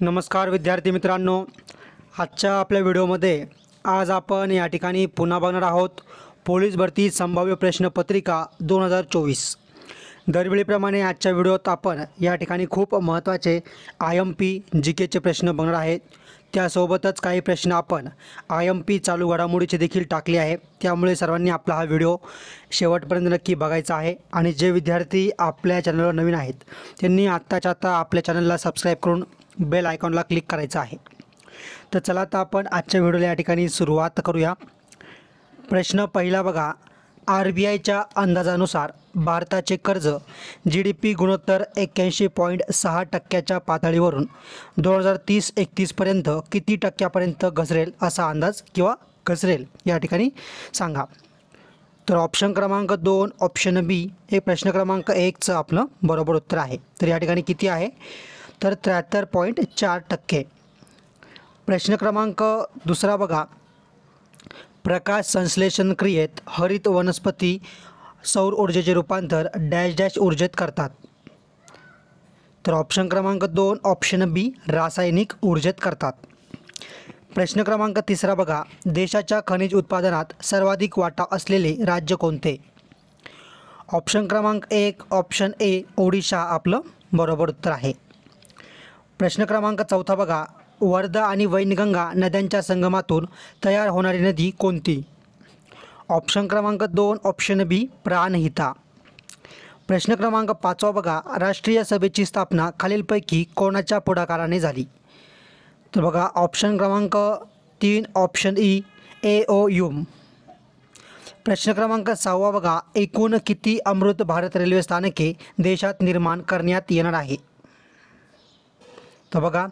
नमस्कार विद्यार्थी मित्रांनो, आजच्या आपल्या व्हिडिओमध्ये आज आपण या ठिकाणी पुन्हा बघणार आहोत पोलीस भरती संभाव्य प्रश्नपत्रिका 2024। दरवेळीप्रमाणे आजच्या व्हिडिओत आपण या ठिकाणी खूप महत्त्वाचे IMP GKचे प्रश्न बघणार आहेत। त्यासोबतच काही प्रश्न आपण IMP चालू घडामोडीचे देखील टाकले आहे, त्यामुळे सर्वांनी आपला हा व्हिडिओ शेवटपर्यंत नक्की बघायचा आहे। आणि जे विद्यार्थी आपल्या चॅनलवर नवीन आहेत त्यांनी आत्ताच्या आत्ता आपल्या चॅनलला सबस्क्राईब करून बेल आयकॉनला क्लिक करायचं आहे। तर चला आता आपण आजच्या व्हिडिओला या ठिकाणी सुरुवात करूया। प्रश्न पहिला बघा, RBIच्या अंदाजानुसार भारताचे कर्ज GDP गुणोत्तर 81.6% पातळीवरून 2030-31 पर्यंत किती टक्क्यापर्यंत घसरेल असा अंदाज किंवा घसरेल या ठिकाणी सांगा। तर ऑप्शन क्रमांक 2 ऑप्शन बी हे प्रश्न क्रमांक 1चं आपलं बरोबर उत्तर आहे। तर या ठिकाणी किती आहे तर 73.4%। प्रश्न क्रमांक दुसरा बघा, प्रकाश संश्लेषण क्रियेत हरित वनस्पती सौर ऊर्जेचे रूपांतर डॅश डॅश ऊर्जेत करतात। तर ऑप्शन क्रमांक 2 ऑप्शन बी रासायनिक ऊर्जेत करतात। प्रश्न क्रमांक तिसरा बघा, देशाच्या खनिज उत्पादनात सर्वाधिक वाटा असलेले राज्य कोणते? ऑप्शन क्रमांक 1 ऑप्शन ए ओडिशा आपलं बरोबर उत्तर आहे। प्रश्न क्रमांक चौथा बघा, वर्धा आणि वैनगंगा नद्यांच्या संगमातून तयार होणारी नदी कोणती? ऑप्शन क्रमांक 2 ऑप्शन बी प्राणहिता। प्रश्न क्रमांक 5 बघा, राष्ट्रीय सभेची स्थापना खालीलपैकी कोणाच्या पुढाकाराने झाली? तर बघा ऑप्शन क्रमांक 3 ऑप्शन ई AOUM। प्रश्न क्रमांक 6 बघा, एकूण किती अमृत भारत रेल्वे स्थानके देशात निर्माण करण्यात येणार आहे? तर बघा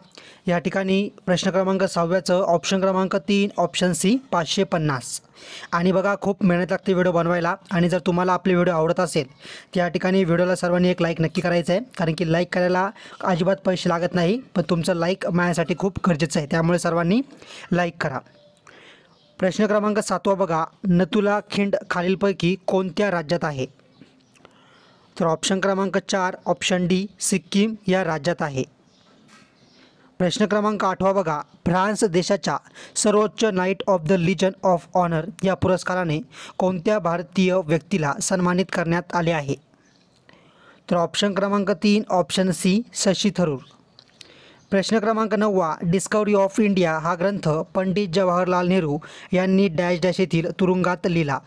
या ठिकाणी प्रश्न क्रमांक 6चं ऑप्शन क्रमांक 3 ऑप्शन सी 550। आणि बघा खूप मेहनत लागते व्हिडिओ बनवायला, आणि जर तुम्हाला आपले व्हिडिओ आवडत असेल त्या ठिकाणी व्हिडिओला सर्वांनी एक लाईक नक्की करायचं आहे, कारण की लाईक करायला अजिबात पैसे लागत नाही, पण तुमचं लाईक माझ्यासाठी खूप गरजेचं आहे, त्यामुळे सर्वांनी लाईक करा। प्रश्न क्रमांक 7 बघा, नथुला खिंड खालीलपैकी कोणत्या राज्यात आहे? तर ऑप्शन क्रमांक 4 ऑप्शन डी सिक्कीम या राज्यात आहे। प्रश्न क्रमांक 8 बघा, फ्रान्स देशाच्या सर्वोच्च Knight of the Legion of Honour या पुरस्काराने कोणत्या भारतीय व्यक्तीला सन्मानित करण्यात आले आहे? तर ऑप्शन क्रमांक 3 ऑप्शन सी शशी थरूर। प्रश्न क्रमांक 9 डिस्कवरी ऑफ इंडिया हा ग्रंथ पंडित जवाहरलाल नेहरू यांनी डॅश डॅश येथील तुरुंगात लिहिला?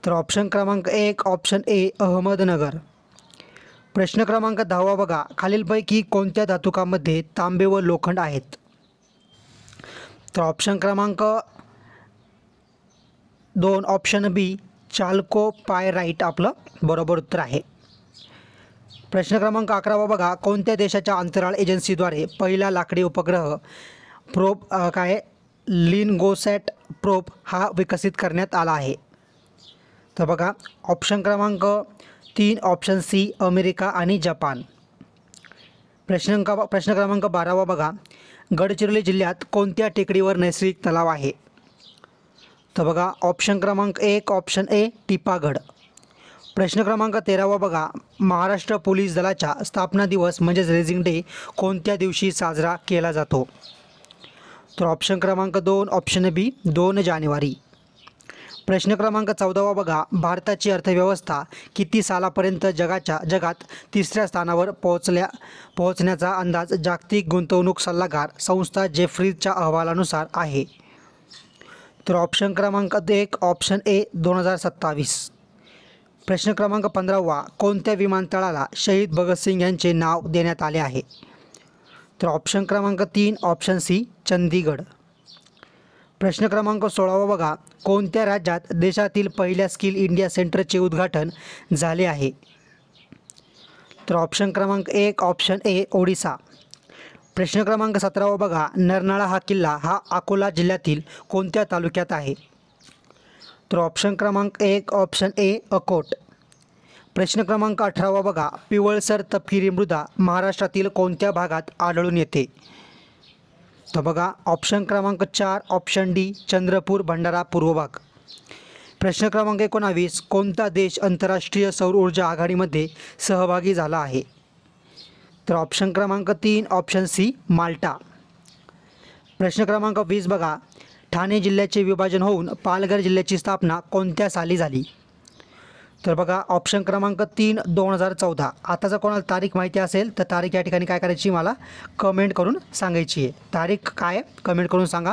तर ऑप्शन क्रमांक 1 ऑप्शन ए अहमदनगर। प्रश्न क्रमांक 10 बघा, खालीलपैकी कोणत्या धातुकामध्ये तांबे व लोखंड आहेत? तर ऑप्शन क्रमांक 2 ऑप्शन बी चाल्कोपायराइट आपलं बरोबर उत्तर आहे। प्रश्न क्रमांक 11 बघा, कोणत्या देशाच्या अंतराळ एजन्सीद्वारे पहिला लाकडी उपग्रह प्रोब लिनगोसॅट प्रोब हा विकसित करण्यात आला आहे? तर बघा ऑप्शन क्रमांक 3 ऑप्शन सी अमेरिका आणि जपान। प्रश्न क्रमांक 12 बघा, गडचिरोली जिल्ह्यात कोणत्या टेकडीवर नैसर्गिक तलाव आहे? तर बघा ऑप्शन क्रमांक 1 ऑप्शन ए टिपागड। प्रश्न क्रमांक 13 बघा, महाराष्ट्र पोलीस दलाचा स्थापना दिवस म्हणजेच रेझिंग डे कोणत्या दिवशी साजरा केला जातो? तर ऑप्शन क्रमांक 2 ऑप्शन बी 2 जानेवारी। प्रश्न क्रमांक 14 बघा, भारताची अर्थव्यवस्था किती सालापर्यंत जगात तिसऱ्या स्थानावर पोहोचण्याचा अंदाज जागतिक गुंतवणूक सल्लागार संस्था जेफ्रीजच्या अहवालानुसार आहे? तर ऑप्शन क्रमांक 1 ऑप्शन ए 2027। प्रश्न क्रमांक 15 कोणत्या विमानतळाला शहीद भगतसिंग यांचे नाव देण्यात आले आहे? तर ऑप्शन क्रमांक 3 ऑप्शन सी चंदीगड। प्रश्न क्रमांक 16 बघा, कोणत्या राज्यात देशातील पहिल्या स्किल इंडिया सेंटरचे उद्घाटन झाले आहे? तर ऑप्शन क्रमांक 1 ऑप्शन ए ओडिसा। प्रश्न क्रमांक 17 बघा, नरनाळा हा किल्ला हा अकोला जिल्ह्यातील कोणत्या तालुक्यात आहे? तर ऑप्शन क्रमांक 1 ऑप्शन ए अकोट। प्रश्न क्रमांक 18 बघा, पिवळसर तपकिरी मृदा महाराष्ट्रातील कोणत्या भागात आढळून येते? तर बघा ऑप्शन क्रमांक 4 ऑप्शन डी चंद्रपूर भंडारा पूर्व भाग। प्रश्न क्रमांक 19 कोणता देश आंतरराष्ट्रीय सौर ऊर्जा आघाडीमध्ये सहभागी झाला आहे? तर ऑप्शन क्रमांक 3 ऑप्शन सी माल्टा. प्रश्न क्रमांक 20 बघा, ठाणे जिल्ह्याचे विभाजन होऊन पालघर जिल्ह्याची स्थापना कोणत्या साली झाली? तर बघा ऑप्शन क्रमांक 3 2014. आता जर कोणाला तारीख माहिती असेल तर तारीख या ठिकाणी काय करायची मला कमेंट करून सांगायची आहे. तारीख काय कमेंट करून सांगा.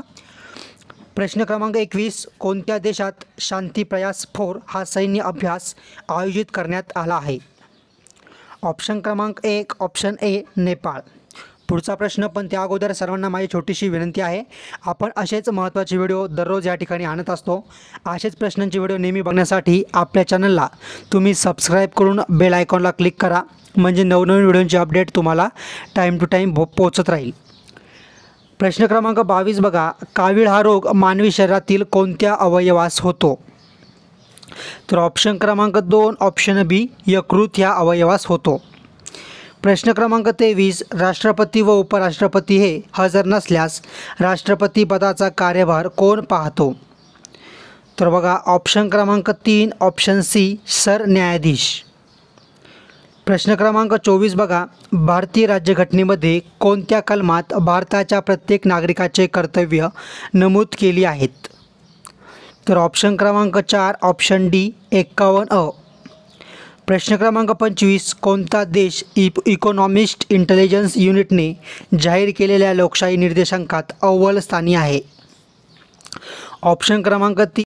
प्रश्न क्रमांक 21, कोणत्या देशात शांती प्रयास 4 हा सैन्य अभ्यास आयोजित करण्यात आला आहे? ऑप्शन क्रमांक 1 ऑप्शन ए नेपाळ. पुढचा प्रश्न, पण त्या अगोदर सर्वांना माझी छोटीशी विनंती आहे, आपण असेच महत्त्वाचे व्हिडिओ दररोज या ठिकाणी आणत असतो. असेच प्रश्नांचे व्हिडिओ नेहमी बघण्यासाठी आपल्या चॅनलला तुम्ही सबस्क्राईब करून बेल आयकॉनला क्लिक करा, म्हणजे नवनवीन व्हिडिओंची अपडेट तुम्हाला टाईम टू टाईम पोहोचत राहील. प्रश्न क्रमांक 22 बघा, कावीळ हा रोग मानवी शरीरातील कोणत्या अवयवास होतो? तर ऑप्शन क्रमांक 2 ऑप्शन बी यकृत ह्या अवयवास होतो. प्रश्न क्रमांक 23, राष्ट्रपती व उपराष्ट्रपती हे हजर नसल्यास राष्ट्रपती पदाचा कार्यभार कोण पाहतो? तर बघा ऑप्शन क्रमांक 3 ऑप्शन सी सरन्यायाधीश. प्रश्न क्रमांक 24 बघा, भारतीय राज्यघटनेमध्ये कोणत्या कलमात भारताच्या प्रत्येक नागरिकाचे कर्तव्य नमूद केली आहेत? तर ऑप्शन क्रमांक 4 ऑप्शन डी 51 अ. प्रश्न क्रमांक 25, कोणता देश इकॉनॉमिस्ट इंटेलिजन्स युनिटने जाहीर केलेल्या लोकशाही निर्देशांकात अव्वल स्थानी आहे? ऑप्शन क्रमांक 3